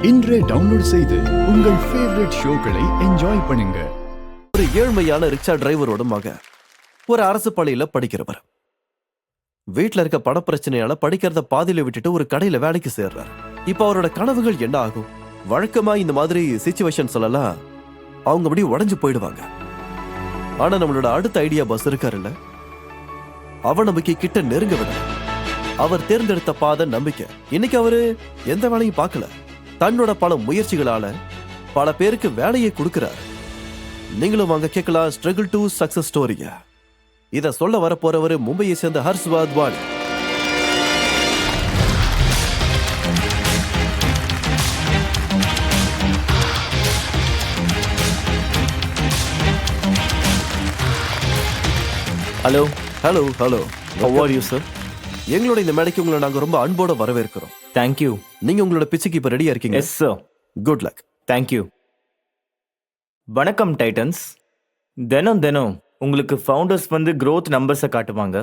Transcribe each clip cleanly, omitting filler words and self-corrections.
இன்றே டவுன்லோட் செய்து உங்கள் ஃபேவரட் ஷோக்களை என்ஜாய் பண்ணுங்க. ஒரு ஏழ்மையான ரிக்ஷா டிரைவரோட மகன் ஒரு அரசு பள்ளியில படிக்கிறவர். வீட்டுல இருக்க பண பிரச்சனையால படிக்கிறத பாதியில விட்டுட்டு ஒரு கடையில வேலைக்கு சேர்றாரு. இப்ப அவரோட கனவுகள் என்ன ஆகும்? வழக்கமா இந்த மாதிரி சிச்சுவேஷன்ஸ் எல்லாம் அவங்க அப்படி உடஞ்சு போயிடுவாங்க. ஆனா நம்மளோட அடுத்த ஐடியா பஸ் இருக்காருல்ல, அவ நம்பிக்கை கிட்ட நெருங்க விட அவர் தேர்ந்தெடுத்த பாதை நம்பிக்கை. இன்னைக்கு அவரு எந்த வேலையும் பார்க்கல, தன்னோட பல முயற்சிகளால பல பேருக்கு வேலையை கொடுக்கிறார். நீங்களும் வாங்க கேட்கலாம் ஸ்ட்ரகிள் டு சக்சஸ் ஸ்டோரிய. இத சொல்ல வர போறவரு மும்பையை சேர்ந்த Harsh Wadhwani. Hello hello hello, how are you sir? எங்களோட இந்த மேடைக்கு உங்களை நாங்க ரொம்ப அன்போட வரவேற்கிறோம். Thank you. நீங்க உங்களோட பிச்சுக்கு இப்ப ரெடியா இருக்கீங்க? Yes sir. Good luck. Thank you. வணக்கம் டைட்டன்ஸ். தினம் உங்களுக்கு ஃபவுண்டர்ஸ் வந்து growth நம்பர்ஸை காட்டுவாங்க.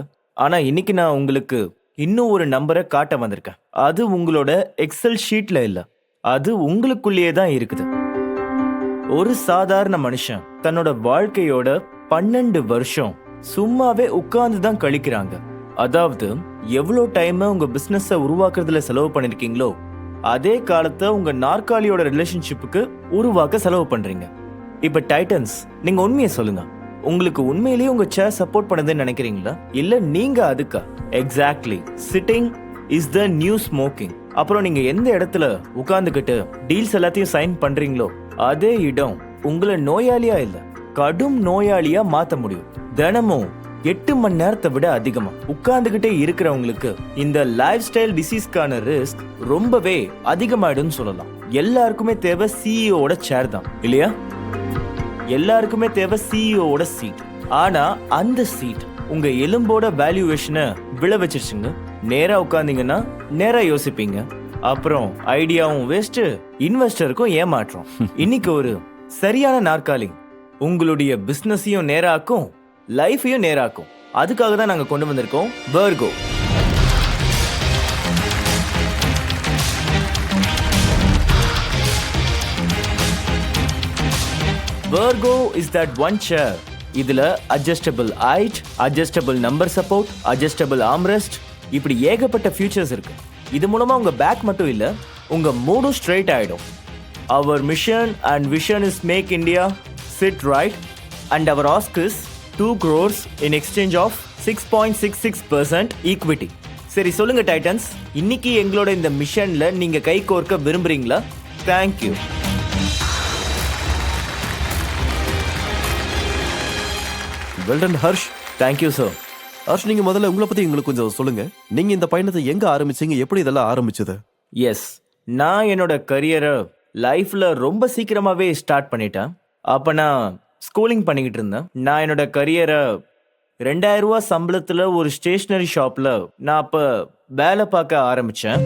ஆனா இன்னைக்கு நான் உங்களுக்கு இன்னும் ஒரு நம்பரை காட்ட வந்திருக்கேன். அது உங்களோட எக்ஸல் ஷீட்ல இல்ல, அது உங்களுக்குள்ளேயே தான் இருக்குது. ஒரு சாதாரண மனுஷன் தன்னோட வாழ்க்கையோட 12 வருஷம் சும்மாவே உட்கார்ந்து தான் கழிக்கிறாங்க. அதாவது எவ்வளோ டைம் உங்க பிசினஸை உருவாக்குறதுல செலவு பண்ணிருக்கீங்களோ அதே காலத்தை உங்க நாற்காலியோட ரிலேஷன்ஷிப்புக்கு உருவாக்க செலவு பண்றீங்க. இப்ப டைட்டன்ஸ், நீங்க உண்மையை சொல்லுங்க, உங்களுக்கு உண்மையிலேயே உங்க சேர் சப்போர்ட் பண்ணுதுன்னு நினைக்கிறீங்களா, இல்ல நீங்க அதுக்கா? Exactly, sitting is the new smoking. அப்புறம் நீங்க எந்த இடத்துல உட்கார்ந்துகிட்டு டீல்ஸ் எல்லாத்தையும் சைன் பண்றீங்களோ அதே இடம் உங்களை நோயாளியா இல்ல கடும் நோயாளியா மாத்த முடியும். தினமும் 8 மணி நேரத்தை விட அதிகமா உட்கார்ந்துகிட்டே இருக்கிறவங்களுக்கு இந்த லைஃப் ஸ்டைல் டிசீஸ்க்கான ரிஸ்க் ரொம்பவே அதிகமாயிடும் சொல்லலாம். எல்லாருக்குமே தேவை சிஇஓட சேர் தான் இல்லையா? எல்லாருக்குமே தேவை சிஇஓட சீட். ஆனா அந்த சீட் உங்க எலும்போட வேல்யூவேஷனை விழ வச்சிருச்சுங்க. நேரா உட்கார்ந்தீங்கன்னா நேரா யோசிப்பீங்க, அப்புறம் ஐடியாவும் வேஸ்ட், இன்வெஸ்டருக்கும் ஏமாற்றம். இன்னைக்கு ஒரு சரியான நாற்காலி உங்களுடைய பிசினஸையும் நேராக்கும், லைஃபையும் நேராக்கும். அதுக்காக தான் நாங்க கொண்டு வந்திருக்கோம் வர்கோ. வர்கோ இஸ் தட் ஒன் சேர். இதுல adjustable height, adjustable lumbar support, adjustable armrest, இப்படி ஏகப்பட்ட ஃபியூச்சர்ஸ் இருக்கு. இது மூலமா உங்க பேக் மட்டும் இல்ல, உங்க மூடும் ஸ்ட்ரைட் ஆயிடும். Our mission and vision is make India sit right and our ask is 2 crores in exchange of 6.66% equity. சரி சொல்லுங்க டைட்டன்ஸ், இன்னைக்கு எங்களோட இந்த மிஷன்ல நீங்க கை கோர்க்க விரும்புறீங்களா? Thank you. Well done Harsh. Thank you sir. Harsh, நீங்க முதல்ல உங்களை பத்தி எங்களுக்கு கொஞ்சம் சொல்லுங்க. நீங்க இந்த பயணத்தை எங்க ஆரம்பிச்சீங்க, எப்படி இதெல்லாம் ஆரம்பிச்சது? எஸ், நான் என்னோட கரியரை லைஃப்ல ரொம்ப சீக்கிரமாவே ஸ்டார்ட் பண்ணிட்டேன். அப்ப நான் ஸ்கூலிங் பண்ணிக்கிட்டு இருந்தேன். நான் என்னோட கரியரை 2000 ரூபா சம்பளத்துல ஒரு ஸ்டேஷனரி ஷாப்ல நான் அப்ப வேலை பார்க்க ஆரம்பிச்சேன்.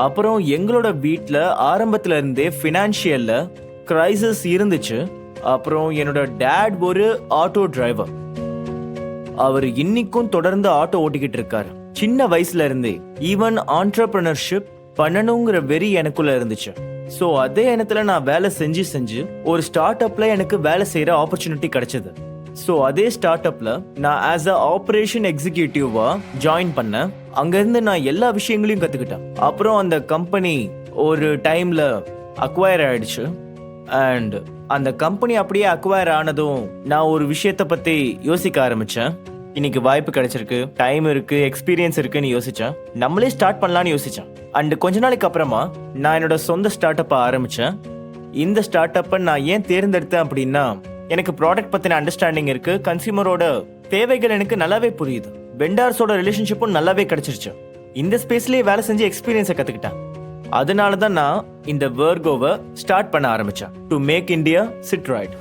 அப்புறம் எங்களோட வீட்டில் ஆரம்பத்துல இருந்தே ஃபினான்ஷியல்ல கிரைசிஸ் இருந்துச்சு. அப்புறம் என்னோட டேட் ஒரு ஆட்டோ டிரைவர். அவர் இன்னைக்கும் தொடர்ந்து ஆட்டோ ஓட்டிக்கிட்டு இருக்காரு. சின்ன வயசுல இருந்தே ஈவன் ஆண்டர்பிரினர்ஷிப் பண்ணணுங்கிற வெறி எனக்குள்ள இருந்துச்சு. ஸோ அதே இடத்துல நான் வேலை செஞ்சு ஒரு ஸ்டார்ட் அப்ல எனக்கு வேலை செய்யற ஆப்பர்ச்சுனிட்டி கிடைச்சது. ஸோ அதே ஸ்டார்ட் அப்ல நான் ஆஸ் அ ஆபரேஷன் எக்ஸிக்யூட்டிவா ஜாயின் பண்ணேன். அங்கிருந்து நான் எல்லா விஷயங்களையும் கத்துக்கிட்டேன். அப்புறம் அந்த கம்பெனி ஒரு டைம்ல அக்வயர் ஆயிடுச்சு. அண்ட் அந்த கம்பெனி அப்படியே அக்வயர் ஆனதும் நான் ஒரு விஷயத்த பத்தி யோசிக்க ஆரம்பிச்சேன். இன்னைக்கு வாய்ப்பு கிடைச்சிருக்கு, டைம் இருக்கு, எக்ஸ்பீரியன்ஸ் இருக்குன்னு யோசிச்சேன். நம்மளே ஸ்டார்ட் பண்ணலான்னு யோசிச்சேன். அண்ட் கொஞ்ச நாளைக்கு அப்புறமா நான் என்னோட சொந்த ஸ்டார்ட் அப்பை ஆரம்பிச்சேன். இந்த ஸ்டார்ட் அப்பை நான் ஏன் தேர்ந்தெடுத்தேன் அப்படின்னா, எனக்கு ப்ராடக்ட் பத்தின அண்டர்ஸ்டாண்டிங் இருக்கு, கன்சியூமரோட தேவைகள் எனக்கு நல்லாவே புரியுது, வெண்டார்ஸோட ரிலேஷன்ஷிப்பும் நல்லாவே கிடைச்சிருச்சு. இந்த ஸ்பேஸ்லயே வேலை செஞ்சு எக்ஸ்பீரியன்ஸை கத்துக்கிட்டேன். அதனால தான் நான் இந்த வர்கோவை ஸ்டார்ட் பண்ண ஆரம்பிச்சேன். To make India sit right.